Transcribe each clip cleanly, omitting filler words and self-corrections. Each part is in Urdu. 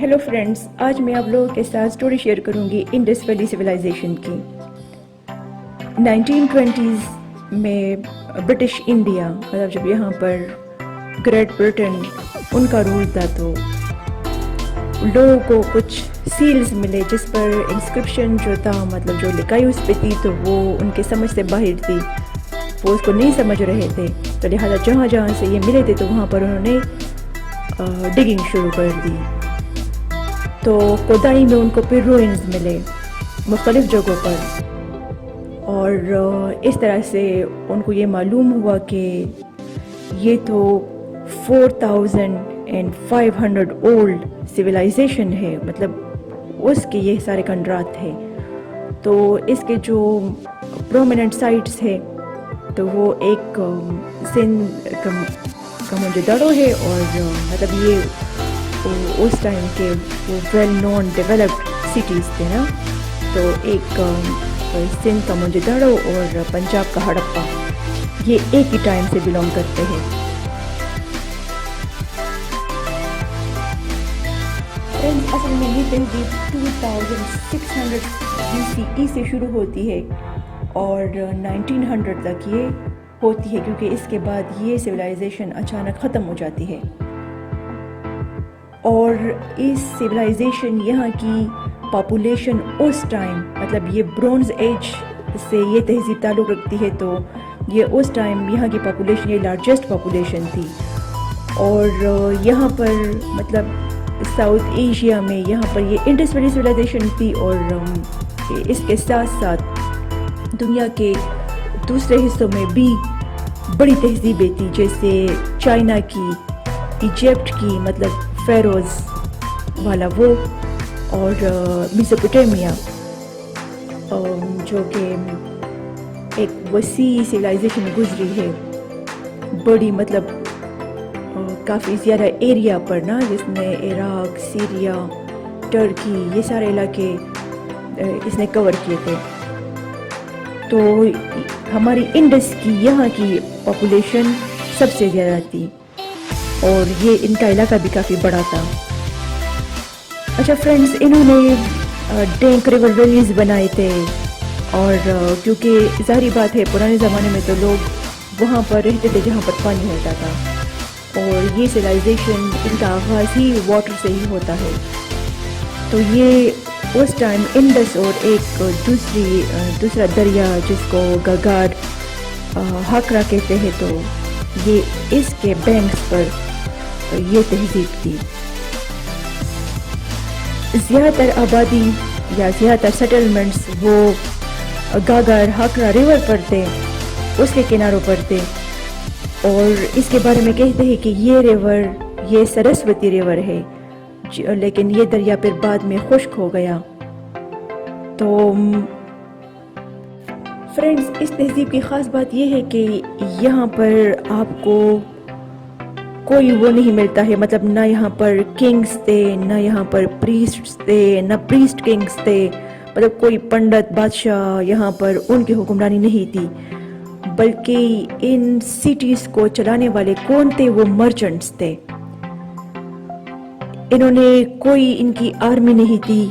ہیلو فرینڈز، آج میں آپ لوگوں کے ساتھ سٹوری شیئر کروں گی انڈس ویلی سویلائزیشن کی۔ 1920s میں برٹش انڈیا، مطلب جب یہاں پر گریٹ برٹن ان کا رول تھا، تو لوگوں کو کچھ سیلز ملے جس پر انسکرپشن جو تھا، مطلب جو لکھائی اس پہ تھی، تو وہ ان کے سمجھ سے باہر تھی، وہ اس کو نہیں سمجھ رہے تھے، تو لہٰذا جہاں جہاں سے یہ ملے تھے تو وہاں پر انہوں نے ڈگنگ شروع کر دی۔ تو کھدائی میں ان کو پھر روئنز ملے مختلف جگہوں پر، اور اس طرح سے ان کو یہ معلوم ہوا کہ یہ تو 4500 اولڈ سویلائزیشن ہے، مطلب اس کے یہ سارے کنڈرات تھے۔ تو اس کے جو پرومیننٹ سائٹس ہے تو وہ ایک سندھ کا موجودہ ہے، اور مطلب یہ اس ٹائم کے وہ ویل نون ڈیولپڈ سٹیز تھے نا، تو ایک سندھ کا موجودہ اور پنجاب کا ہڑپا، یہ ایک ہی ٹائم سے بلونگ کرتے ہیں۔ اصل میں یہ تہذیب 2600 BCE سے شروع ہوتی ہے اور 1900 تک یہ ہوتی ہے، کیونکہ اس کے بعد یہ سویلائزیشن اچانک ختم ہو جاتی ہے۔ اور اس سویلائزیشن یہاں کی پاپولیشن اس ٹائم، مطلب یہ برونز ایج سے یہ تہذیب تعلق رکھتی ہے، تو یہ اس ٹائم یہاں کی پاپولیشن یہ لارجسٹ پاپولیشن تھی، اور یہاں پر مطلب ساؤتھ ایشیا میں یہاں پر یہ انڈس ویلی سویلائزیشن تھی، اور اس کے ساتھ ساتھ دنیا کے دوسرے حصوں میں بھی بڑی تہذیبیں تھیں، جیسے چائنا کی، ایجپٹ کی، مطلب فیروز والا وہ، اور میسوپوٹیمیا جو کہ ایک وسیع سویلائزیشن گزری ہے، بڑی مطلب کافی زیادہ ایریا پر نا، جس میں عراق، سیریا، ٹرکی، یہ سارے علاقے اس نے کور کیے تھے۔ تو ہماری انڈس کی یہاں کی پاپولیشن سب سے زیادہ تھی، اور یہ ان کا علاقہ بھی کافی بڑا تھا۔ اچھا فرینڈز، انہوں نے ڈینک ریور ویلیز بنائے تھے، اور کیونکہ ظاہری بات ہے پرانے زمانے میں تو لوگ وہاں پر رہتے تھے جہاں پر پانی ہوتا تھا، اور یہ سویلائزیشن ان کا آغاز ہی واٹر سے ہی ہوتا ہے۔ تو یہ اس ٹائم انڈس اور ایک دوسرا دریا جس کو گاگار ہاکرا کہتے ہیں، تو یہ اس کے بینکس پر یہ تہذیب تھی۔ زیادہ تر آبادی یا زیادہ تر سیٹلمنٹس وہ گاگار ہاکرا ریور پر تھے، اس کے کناروں پر تھے، اور اس کے بارے میں کہتے ہیں کہ یہ ریور یہ سرسوتی ریور ہے، لیکن یہ دریا پھر بعد میں خشک ہو گیا۔ تو فرینڈز، اس تہذیب کی خاص بات یہ ہے کہ یہاں پر آپ کو کوئی وہ نہیں ملتا ہے، مطلب نہ یہاں پر کنگز تھے، نہ یہاں پر پریسٹس تھے، نہ پریسٹ کنگز تھے، مطلب کوئی پنڈت بادشاہ یہاں پر ان کی حکمرانی نہیں تھی، بلکہ ان سٹیز کو چلانے والے کون تھے؟ وہ مرچنٹس تھے۔ انہوں نے کوئی ان کی آرمی نہیں تھی،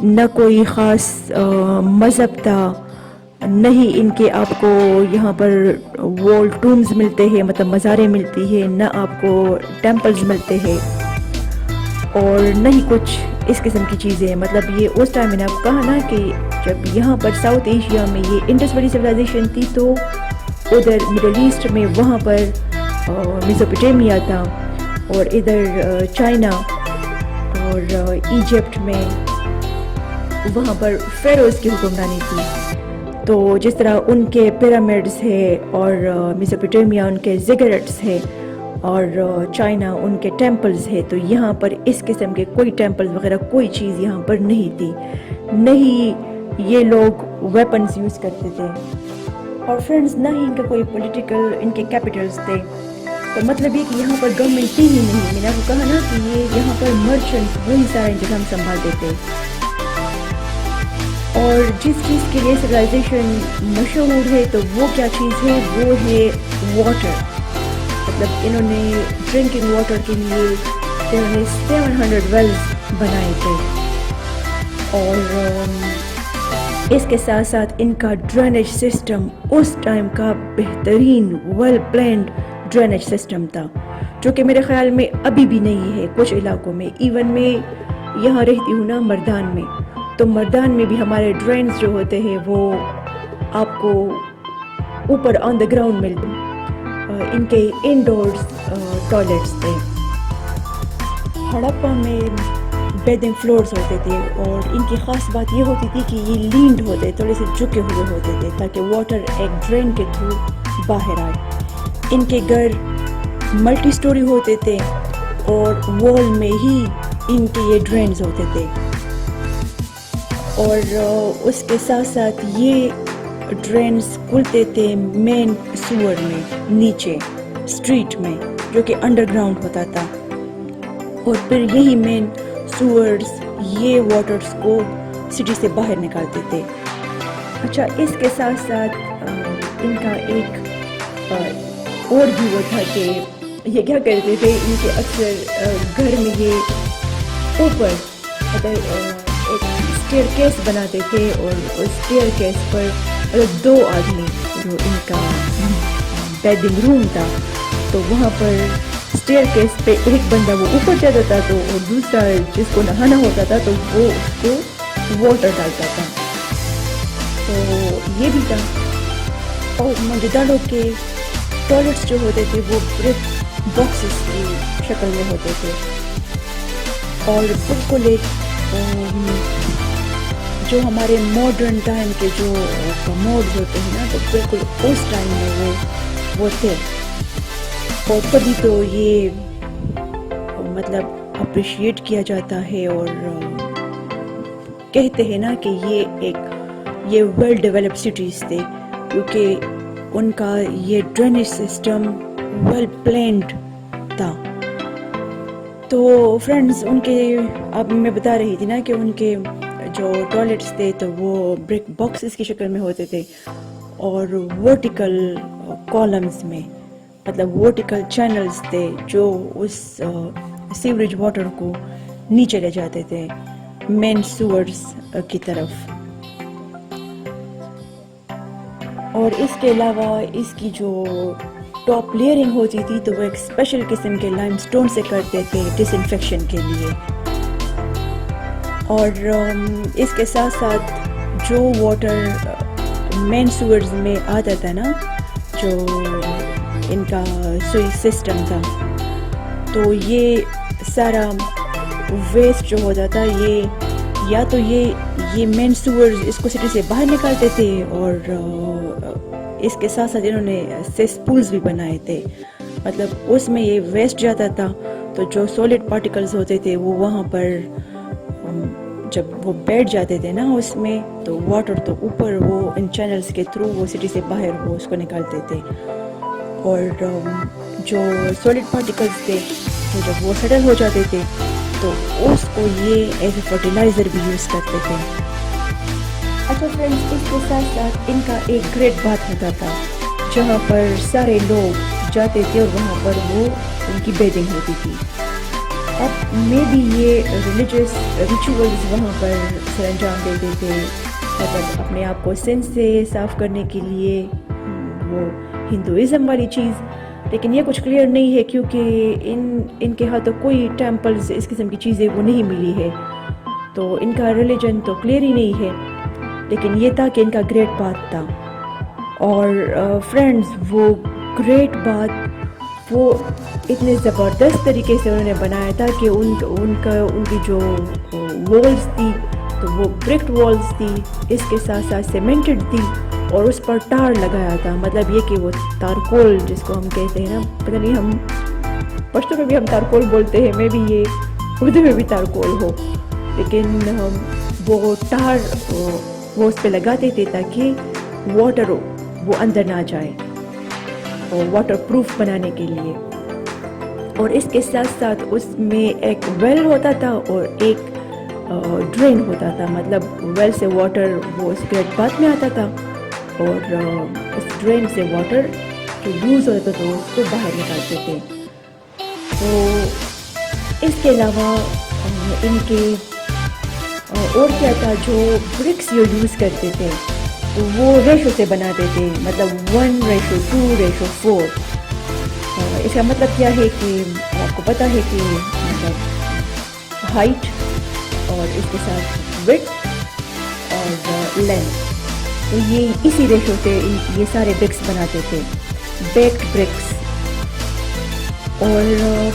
نہ کوئی خاص مذہب تھا، نہیں ان کے آپ کو یہاں پر وال ٹومز ملتے ہیں، مطلب مزاریں ملتی ہیں، نہ آپ کو ٹیمپلز ملتے ہیں، اور نہیں کچھ اس قسم کی چیزیں۔ مطلب یہ اس ٹائم میں نے آپ کو کہا نا کہ جب یہاں پر ساؤتھ ایشیا میں یہ انڈس ویلی سویلائزیشن تھی، تو ادھر مڈل ایسٹ میں وہاں پر میسوپوٹیمیا تھا، اور ادھر چائنا اور ایجپٹ میں وہاں پر فیروز کی حکمرانی تھی۔ تو جس طرح ان کے پیرامڈز ہے، اور میسوپوٹیمیا ان کے زگرٹس ہے، اور چائنا ان کے ٹیمپلز ہے، تو یہاں پر اس قسم کے کوئی ٹیمپل وغیرہ کوئی چیز یہاں پر نہیں تھی، نہیں یہ لوگ ویپنز یوز کرتے تھے، اور فرینڈز نہ ہی ان کا کوئی پولیٹیکل ان کے کیپٹلز تھے۔ تو مطلب یہ کہ یہاں پر گورنمنٹ تھی ہی نہیں۔ میں نے آپ کو کہا نا کہ یہ یہاں پر مرچنٹ وہی سارا انتظام سنبھالتے تھے، اور جس چیز کے لیے سویلائزیشن مشہور ہے تو وہ کیا چیز ہے؟ وہ ہے واٹر۔ مطلب انہوں نے ڈرنکنگ واٹر کے لیے انہوں نے 700 ویلز بنائے تھے. اور اس کے ساتھ ساتھ ان کا ڈرینیج سسٹم اس ٹائم کا بہترین ویل پلانڈ ڈرینیج سسٹم تھا، جو کہ میرے خیال میں ابھی بھی نہیں ہے کچھ علاقوں میں. ایون میں یہاں رہتی ہوں نا مردان میں، تو مردان میں بھی ہمارے ڈرینز جو ہوتے ہیں وہ آپ کو اوپر آن دا گراؤنڈ ملتے. ان کے انڈورس ٹوائلٹس تھے. ہڑپا میں بیدنگ فلورز ہوتے تھے، اور ان کی خاص بات یہ ہوتی تھی کہ یہ لینڈ ہوتے، تھوڑے سے جھکے ہوئے ہوتے تھے تاکہ واٹر ایک ڈرین کے تھرو باہر آئے. ان کے گھر ملٹی سٹوری ہوتے تھے، اور وال میں ہی ان کے یہ ڈرینز ہوتے تھے. اور اس کے ساتھ ساتھ یہ ڈرینز کھلتے تھے مین سور میں نیچے اسٹریٹ میں، جو کہ انڈر گراؤنڈ ہوتا تھا. اور پھر یہی مین سورز یہ واٹرز کو سٹی سے باہر نکالتے تھے. اچھا، اس کے ساتھ ساتھ ان کا ایک اور بھی وہ تھا کہ یہ کیا کرتے تھے، ان کے اکثر گھر میں یہ اوپر ایک اسٹیئر کیس بناتے تھے، اور اس اسٹیئر کیس پر دو آدمی، جو ان کا بیڈنگ روم تھا، تو وہاں پر اسٹیئر کیس پہ ایک بندہ وہ اوپر جاتا تھا، تو اور دوسرا جس کو نہانا ہوتا تھا تو وہ اس کو واٹر ڈالتا تھا. تو یہ بھی تھا. اور موجودہ لوگ کے ٹوائلٹس جو ہوتے تھے وہ بریک باکسز کی شکل میں ہوتے تھے، اور بالکل ایک جو ہمارے ماڈرن ٹائم کے جو کموڈز ہوتے ہیں نا، تو بالکل اس ٹائم میں وہ تھے. اور تبھی تو یہ مطلب اپریشیٹ کیا جاتا ہے، اور کہتے ہیں نا کہ یہ ویل ڈیولپ سٹیز تھے، کیونکہ ان کا یہ ڈرینیج سسٹم ویل پلانڈ تھا. تو فرینڈز، ان کے اب میں بتا رہی تھی نا کہ ان کے جو ٹوائلٹس تھے تو وہ بریک باکسز کی شکل میں ہوتے تھے، اور ورٹیکل کالمز میں، مطلب ورٹیکل چینلز تھے جو اس سیوریج واٹر کو نیچے لے جاتے تھے مین سورز کی طرف. اور اس کے علاوہ اس کی جو ٹاپ لیئرنگ ہوتی تھی تو وہ ایک اسپیشل قسم کے لائم سٹون سے کرتے تھے ڈس انفیکشن کے لیے. اور اس کے ساتھ ساتھ جو واٹر مین سورز میں آتا تھا نا، جو ان کا سوئیج سسٹم تھا، تو یہ سارا ویسٹ جو ہوتا تھا، یا تو یہ مین سورز اس کو سٹی سے باہر نکالتے تھے، اور اس کے ساتھ ساتھ انہوں نے سیس پولز بھی بنائے تھے. مطلب اس میں یہ ویسٹ جاتا تھا، تو جو سولڈ پارٹیکلز ہوتے تھے وہ وہاں پر جب وہ بیٹھ جاتے تھے نا اس میں، تو واٹر تو اوپر وہ ان چینلز کے تھرو وہ سٹی سے باہر وہ اس کو نکالتے تھے. اور جو سولڈ پارٹیکلز تھے تو جب وہ سیٹل ہو جاتے تھے تو اس کو یہ ایز اے فرٹیلائزر بھی یوز کرتے تھے. اچھا فرینڈز، اس کے ساتھ ساتھ ان کا ایک گریٹ باتھ ہوتا تھا جہاں پر سارے لوگ جاتے تھے، اور وہاں پر وہ ان کی بیدنگ ہوتی تھی. اب میں بھی یہ ریلیجیس ریچولز وہاں پر سر انجام دیتے تھے، مطلب اپنے آپ کو سن سے صاف کرنے کے لیے، وہ ہندوازم والی چیز. لیکن یہ کچھ کلیئر نہیں ہے، کیونکہ ان کے ہاتھوں کوئی ٹیمپلز اس قسم کی چیزیں وہ نہیں ملی ہے، تو ان کا ریلیجن تو کلیئر ہی نہیں ہے. لیکن یہ تھا کہ ان کا گریٹ باتھ تھا. اور فرینڈز، وہ گریٹ باتھ وہ اتنے زبردست طریقے سے انہوں نے بنایا تھا کہ ان کی جو والز تھی تو وہ برکڈ والز تھی، اس کے ساتھ ساتھ سیمنٹڈ تھی، اور اس پر ٹار لگایا تھا. مطلب یہ کہ وہ تارکول جس کو ہم کہتے ہیں نا، پتہ نہیں ہم پشتو میں بھی ہم تارکول بولتے ہیں، میں بھی یہ اردو میں بھی تارکول ہو، لیکن وہ ٹار وہ اس پہ لگاتے تھے تاکہ واٹر وہ اندر نہ جائے، اور واٹر پروف بنانے کے لیے. اور اس کے ساتھ ساتھ اس میں ایک ویل ہوتا تھا اور ایک ڈرین ہوتا تھا. مطلب ویل سے واٹر وہ اس گریٹ باتھ میں آتا تھا، اور اس ڈرین سے واٹر جو یوز ہوتا تھا اس کو باہر نکالتے تھے. تو اس کے علاوہ ان کے اور کیا تھا جو برکس جو یوز کرتے تھے وہ ریشو سے بناتے تھے, مطلب 1:2:4. اس کا مطلب کیا ہے کہ آپ کو پتہ ہے کہ مطلب ہائٹ اور اس کے ساتھ وڈتھ اور لینتھ, تو یہ اسی ریشو سے یہ سارے برکس بناتے تھے, بیکڈ برکس. اور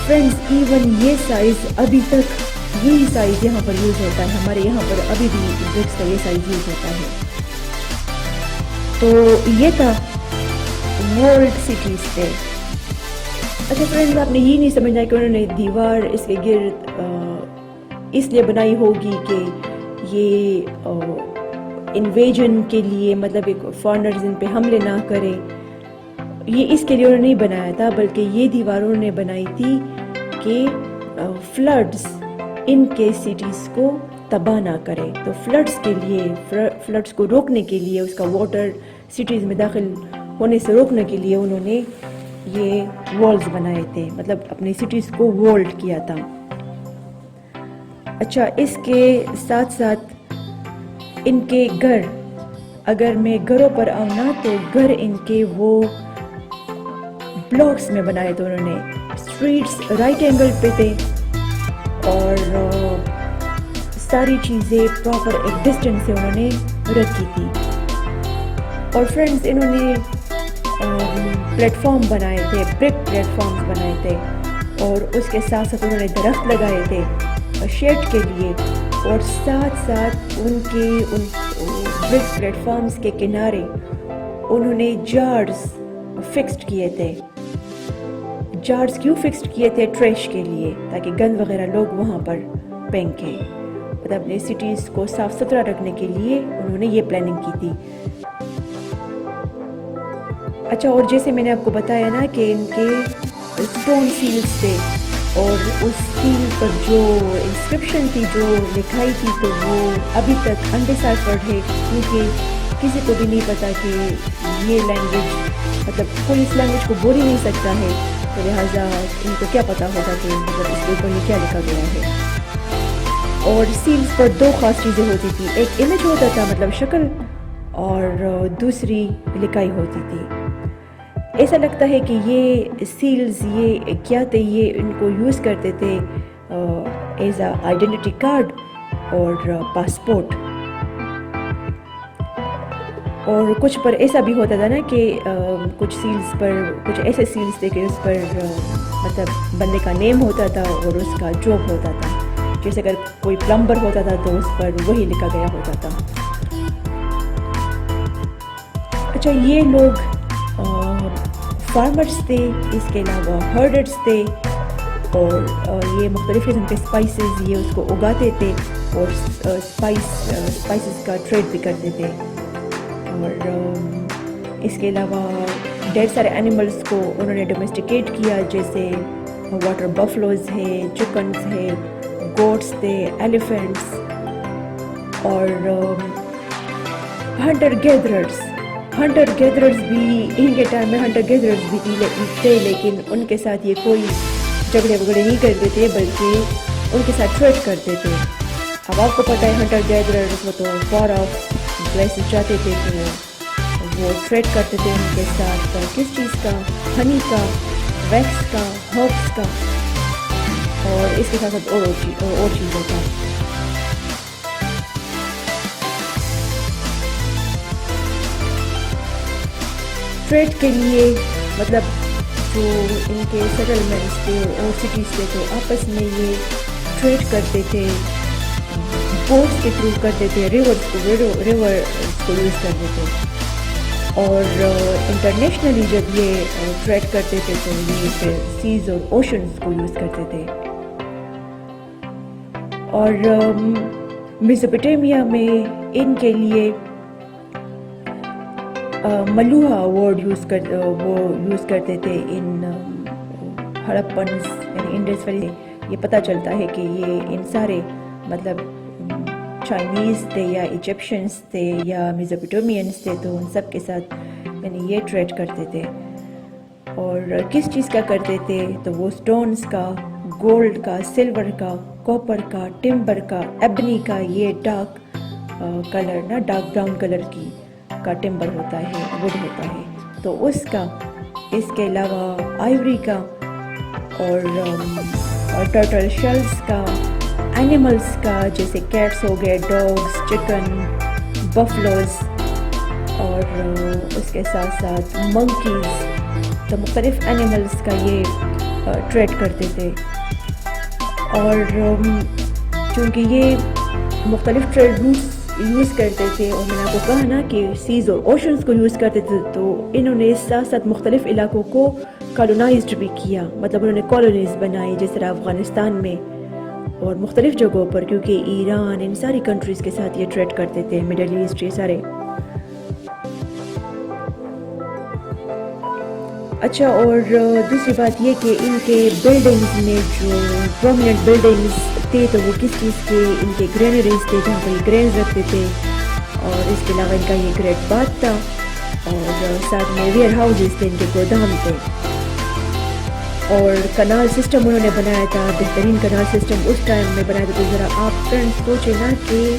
فرینڈز ایون یہ سائز ابھی تک یہی سائز یہاں پر یوز ہوتا ہے, ہمارے یہاں پر ابھی بھی برکس کا یہ سائز یوز ہوتا ہے. تو یہ تھا ورلڈ سٹیز پہ. اچھا فرینڈز, آپ نے یہ نہیں سمجھنا کہ انہوں نے دیوار اس کے گرد اس لیے بنائی ہوگی کہ یہ انویژن کے لیے, مطلب ایک فارنرز ان پہ حملے نہ کرے, یہ اس کے لیے انہوں نے نہیں بنایا تھا, بلکہ یہ دیوار انہوں نے بنائی تھی کہ فلڈز ان کے سٹیز کو تباہ نہ کرے. تو فلڈز کے لیے, فلڈز کو روکنے کے لیے, اس کا واٹر سٹیز میں داخل ہونے سے روکنے کے لیے انہوں نے یہ والز بنائے تھے, مطلب اپنی سٹیز کو والڈ کیا تھا. اچھا, اس کے ساتھ ساتھ ان کے گھر, اگر میں گھروں پر آؤں نا, تو گھر ان کے وہ بلاکس میں بنائے تھے انہوں نے. اسٹریٹس رائٹ اینگل پہ تھے اور ساری چیزیں پراپر ایک ڈسٹینس سے انہوں نے رکھی تھی. اور فرینڈز انہوں نے پلیٹ فارم بنائے تھے, برک پلیٹ فارمز بنائے تھے, اور اس کے ساتھ ساتھ انہوں نے درخت لگائے تھے شیڈ کے لیے, اور ساتھ ساتھ ان کے ان برک پلیٹ فارمز کے کنارے انہوں نے جارز فکسڈ کیے تھے. جارز کیوں فکسڈ کیے تھے؟ ٹریش کے لیے, تاکہ گند وغیرہ لوگ وہاں پر پھینکیں, مطلب اپنے سٹیز کو صاف ستھرا رکھنے کے لیے انہوں نے یہ پلاننگ کی تھی. اچھا, اور جیسے میں نے آپ کو بتایا نا کہ ان کے اسٹون سیلز تھے, اور اس سیل پر جو انسکرپشن تھی, جو لکھائی تھی, تو وہ ابھی تک انڈیسائفرڈ ہے, کیونکہ کسی کو بھی نہیں پتا کہ یہ لینگویج, مطلب کوئی اس لینگویج کو بول ہی نہیں سکتا ہے, تو لہٰذا ان کو کیا پتا ہوگا کہ مطلب اس کے اوپر یہ کیا لکھا گیا ہے. اور سیلز پر دو خاص چیزیں ہوتی تھی, ایک امیج ہوتا تھا مطلب شکل, اور دوسری لکھائی ہوتی تھی. ایسا لگتا ہے کہ یہ سیلز یہ کیا تھے, یہ ان کو یوز کرتے تھے ایز اے آئیڈینٹی کارڈ اور پاسپورٹ. اور کچھ پر ایسا بھی ہوتا تھا نا کہ کچھ سیلز پر, کچھ ایسے سیلز تھے کہ اس پر مطلب بندے کا نیم ہوتا تھا اور اس کا جاب ہوتا تھا. جیسے اگر کوئی پلمبر ہوتا تھا تو اس پر وہی لکھا گیا ہوتا تھا. اچھا, یہ لوگ فارمرز تھے, اس کے علاوہ ہرڈرز تھے, اور یہ مختلف قسم کے اسپائسز یہ اس کو اگاتے تھے, اور اسپائسز کا ٹریڈ بھی کرتے تھے. اور اس کے علاوہ ڈھیر سارے اینیملز کو انہوں نے ڈومیسٹیکیٹ کیا, جیسے واٹر بفلوز ہے, چکنز ہے, گوٹس تھے, ایلیفینٹس, اور ہنٹر گیدررز بھی ان کے ٹائم میں ہنٹر گیدررز بھی تھے, لیکن ان کے ساتھ یہ کوئی جھگڑے وگڑے نہیں کرتے تھے, بلکہ ان کے ساتھ ٹریڈ کرتے تھے. اب آپ کو پتہ ہے ہنٹر گیدررز وہ تو فار آف پلیسز جاتے تھے, تو وہ ٹریڈ کرتے تھے ان کے ساتھ کس چیز کا, ہنی کا, ویکس کا, ہربس کا, اور اس کے ساتھ ساتھ اور چیزوں کا. ٹریڈ کے لیے مطلب جو ان کے سیٹلمنٹس تھے اور سٹیز تھے, تو آپس میں یہ ٹریڈ کرتے تھے, بوٹس کے تھرو کرتے تھے, ریورس کو یوز کرتے تھے. اور انٹرنیشنلی جب یہ ٹریڈ کرتے تھے تو یہ پھر سیز اور اوشنز کو یوز کرتے تھے. اور میسوپوٹیمیا میں ان کے لیے ملوہا ورڈ وہ یوز کرتے تھے ان ہڑپنز یعنی انڈس ویلی. یہ پتہ چلتا ہے کہ یہ ان سارے مطلب چائنیز تھے یا ایجپشنز تھے یا میسوپوٹیمینز تھے, تو ان سب کے ساتھ یعنی یہ ٹریڈ کرتے تھے. اور کس چیز کا کرتے تھے, تو وہ سٹونز کا, گولڈ کا، سلور کا، کاپر کا، ٹمبر کا، ایبنی کا، یہ ڈارک کلر نا ڈارک براؤن کلر کی کا ٹمبر ہوتا ہے، وڈ ہوتا ہے، تو اس کا، اس کے علاوہ آئیوری کا اور ٹرٹل شیلز کا، اینیملز کا جیسے کیٹس ہو گئے، ڈاگز، چکن، بفلوز، اور اس کے ساتھ ساتھ منکیز، تو مختلف اینیملز کا یہ ٹریڈ کرتے تھے. اور چونکہ یہ مختلف ٹریڈ روٹس یوز کرتے تھے، اور میں نے آپ کو کہا نا کہ سیز اور اوشنز کو یوز کرتے تھے، تو انہوں نے ساتھ ساتھ مختلف علاقوں کو کالونائزڈ بھی کیا، مطلب انہوں نے کالونیز بنائی، جس طرح افغانستان میں اور مختلف جگہوں پر، کیونکہ ایران ان ساری کنٹریز کے ساتھ یہ ٹریڈ کرتے تھے، مڈل ایسٹ یہ سارے. اچھا، اور دوسری بات یہ کہ ان کے بلڈنگز میں جو پرومیننٹ بلڈنگز تھے تو وہ کس چیز کے، ان کے گرینریز تھے جہاں پر یہ گرینز رکھتے تھے، اور اس کے علاوہ ان کا یہ گریٹ باتھ تھا، اور ساتھ میں ویئر ہاؤسز تھے، ان کے گودام تھے، اور کنال سسٹم انہوں نے بنایا تھا، بہترین کنال سسٹم اس ٹائم میں بنایا تھا. تو ذرا آپ فرینڈس سوچیں نا کہ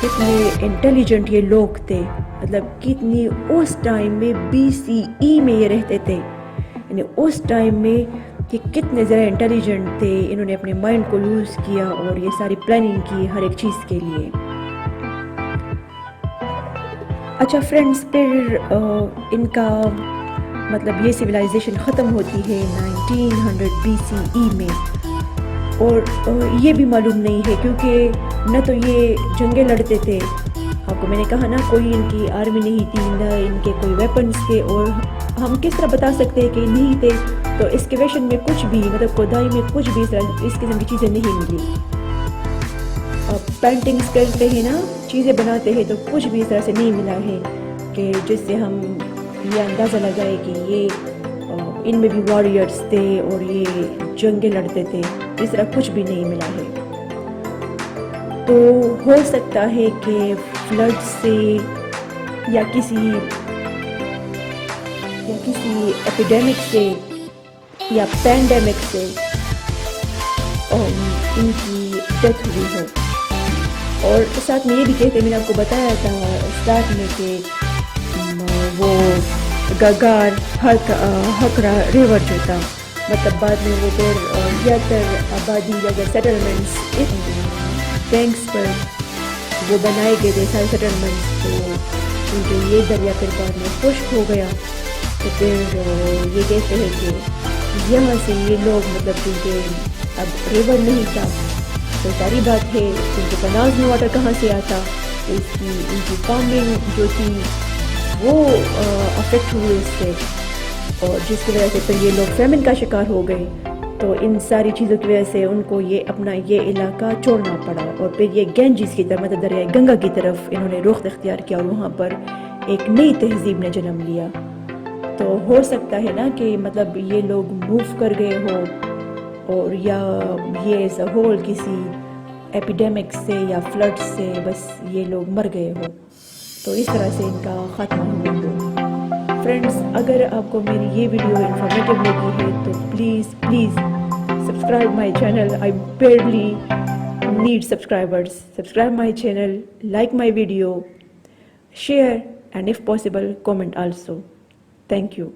کتنے انٹیلیجنٹ یہ لوگ تھے، مطلب کتنی اس ٹائم میں BCE میں یہ رہتے تھے، یعنی اس ٹائم میں کہ کتنے ذرا انٹیلیجنٹ تھے. انہوں نے اپنے مائنڈ کو یوز کیا اور یہ ساری پلاننگ کی ہر ایک چیز کے لیے. اچھا فرینڈس، پھر ان کا مطلب یہ سویلائزیشن ختم ہوتی ہے 1900 BCE میں، اور یہ بھی معلوم نہیں ہے کیونکہ نہ تو یہ جنگیں لڑتے تھے، آپ کو میں نے کہا نا کوئی ان کی آرمی نہیں تھی، نہ ان کے کوئی ویپنز تھے، اور ہم کس طرح بتا سکتے ہیں کہ نہیں تھے. تو ایکسکیویشن میں کچھ بھی، مطلب کھدائی میں کچھ بھی اس قسم کی چیزیں نہیں ملی. پینٹنگز کرتے ہیں نا، چیزیں بناتے ہیں، تو کچھ بھی اس طرح سے نہیں ملا ہے کہ جس سے ہم یہ اندازہ لگائے کہ یہ ان میں بھی واریئرز تھے اور یہ جنگیں لڑتے تھے، اس طرح کچھ بھی نہیں ملا ہے. تو ہو سکتا ہے کہ فلڈ سے یا کسی ایپیڈیمک سے یا پینڈیمک سے ان کی ڈیتھ ہوئی ہے. اور ساتھ میں یہ بھی کہتے ہیں، میں نے آپ کو بتایا تھا اسٹارٹ میں کہ وہ گاگار ہکرا ریور جو تھا، مطلب بعد میں وہ پھر زیادہ تر آبادی یا سیٹلمنٹس بینکس پر وہ بنائے گئے تھے سارے سیٹلمنٹس. تو کیونکہ یہ دریا پھر بعد میں خشک ہو گیا، تو پھر یہ کہتے ہیں کہ یہاں سے یہ لوگ مطلب کیونکہ اب ریور نہیں تھا تو ساری بات ہے کیونکہ کنالز میں واٹر کہاں سے آتا، تو ان کی فارمنگ جو تھی وہ افیکٹ ہوئی اس سے، اور جس کی وجہ سے پھر یہ لوگ فیمن کا شکار ہو گئے. تو ان ساری چیزوں کی وجہ سے ان کو یہ اپنا یہ علاقہ چھوڑنا پڑا، اور پھر یہ گینجز کی طرف، مطلب دریائے گنگا کی طرف انہوں نے رخ اختیار کیا، اور وہاں پر ایک نئی تہذیب نے جنم لیا. تو ہو سکتا ہے نا کہ مطلب یہ لوگ موو کر گئے ہو، اور یا یہ ایز اے ہول کسی ایپیڈیمک سے یا فلڈ سے بس یہ لوگ مر گئے ہو، تو اس طرح سے ان کا خاتمہ ہوا ہو. فرینڈس، اگر آپ کو میری یہ ویڈیو انفارمیٹیو لگی ہے تو please subscribe my channel. I barely need subscribers. Subscribe my channel, like my video, share, and if possible comment also. Thank you.